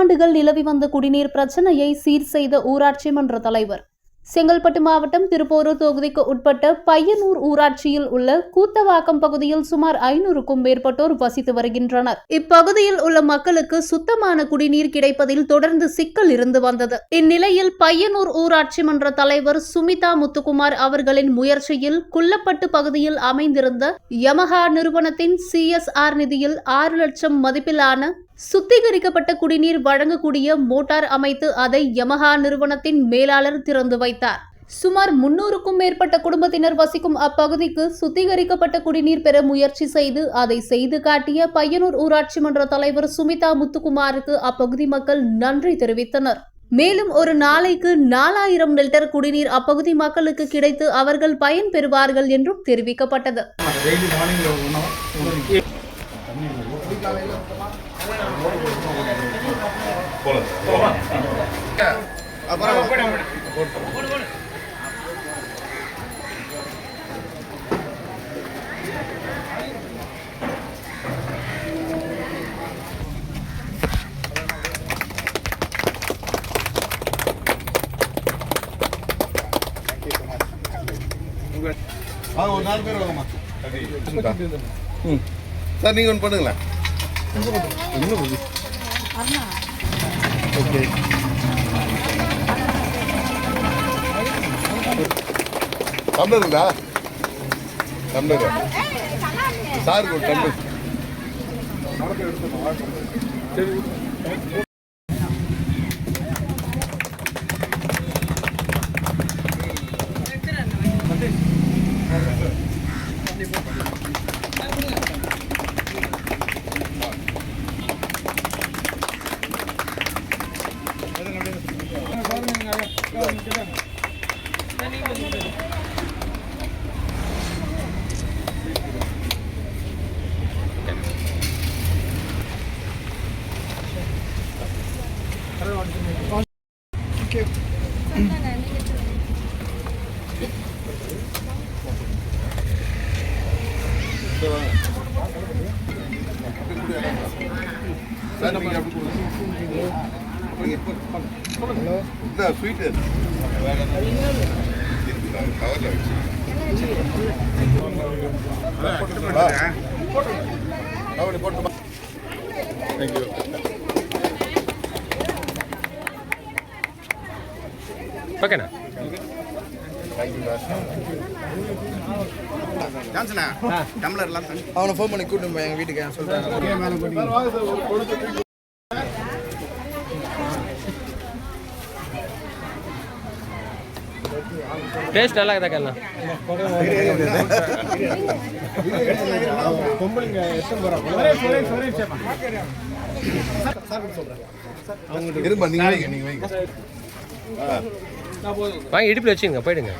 ஆண்டுகள் நிலவி வந்த குடிநீர் பிரச்சனையை சீர் செய்த ஊராட்சி மன்ற தலைவர். செங்கல்பட்டு மாவட்டம் திருப்போரூர் தொகுதிக்கு உட்பட்ட பையனூர் ஊராட்சியில் உள்ள கூத்தவாக்கம் பகுதியில் சுமார் 500க்கும் மேற்பட்டோர் வசித்து வருகின்றனர். இப்பகுதியில் உள்ள மக்களுக்கு சுத்தமான குடிநீர் கிடைப்பதில் தொடர்ந்து சிக்கல் இருந்து வந்தது. இந்நிலையில் பையனூர் ஊராட்சி மன்ற தலைவர் சுமிதா முத்துக்குமார் அவர்களின் முயற்சியில் குள்ளப்பட்டு பகுதியில் அமைந்திருந்த யமஹா நிறுவனத்தின் CSR நிதியில் 6 லட்சம் மதிப்பிலான சுத்திகரிக்கப்பட்ட குடிநீர் வழங்கக்கூடிய மோட்டார் அமைத்து அதை யமஹா நிறுவனத்தின் மேலாளர் திறந்து வைத்தார். சுமார் 300க்கும் மேற்பட்ட குடும்பத்தினர் வசிக்கும் அப்பகுதிக்கு சுத்திகரிக்கப்பட்ட குடிநீர் பெற முயற்சி செய்து அதை செய்து காட்டிய பையனூர் ஊராட்சி மன்ற தலைவர் சுமிதா முத்துக்குமாருக்கு அப்பகுதி மக்கள் நன்றி தெரிவித்தனர். மேலும் ஒரு நாளைக்கு 4000 லிட்டர் குடிநீர் அப்பகுதி மக்களுக்கு கிடைத்து அவர்கள் பயன் பெறுவார்கள் என்றும் தெரிவிக்கப்பட்டது. ஒரு 4 பேர் வாங்கம்மா. சார் நீங்க ஒன்று பண்ணுங்களா? ஓகே. டம்ளருங்களா? டம்ளர் சாருக்கு ஒரு டம்ளர். ஓகேண்ணா. அவனை ஃபோன் பண்ணி கூட்டிட்டு போய் எங்கள் வீட்டுக்கு சொல்கிறேன். டேஸ்ட் நல்லா இருக்குதா கண்ணா? வாங்கி இடுப்பில் வச்சுங்க போயிடுங்க.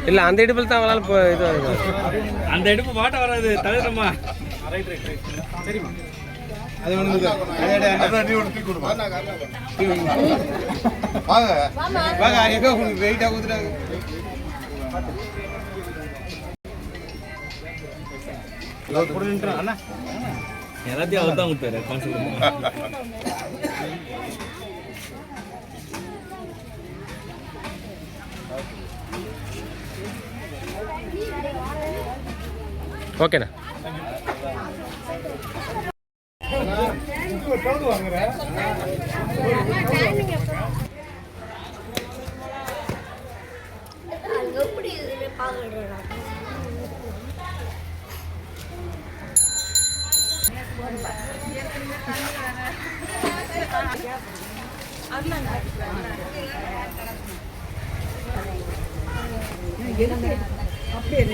இல்ல அந்த இடுப்பில் தான் அவளால் இது அந்த இடுப்பு மாட்ட வராது தவிரமா. சரிம்மா அது வெயிட்டா ஊத்துறாங்க. எல்லாத்தையும் அவர் தான் கொடுத்தாரு. ஓகேண்ணா. அப்படியே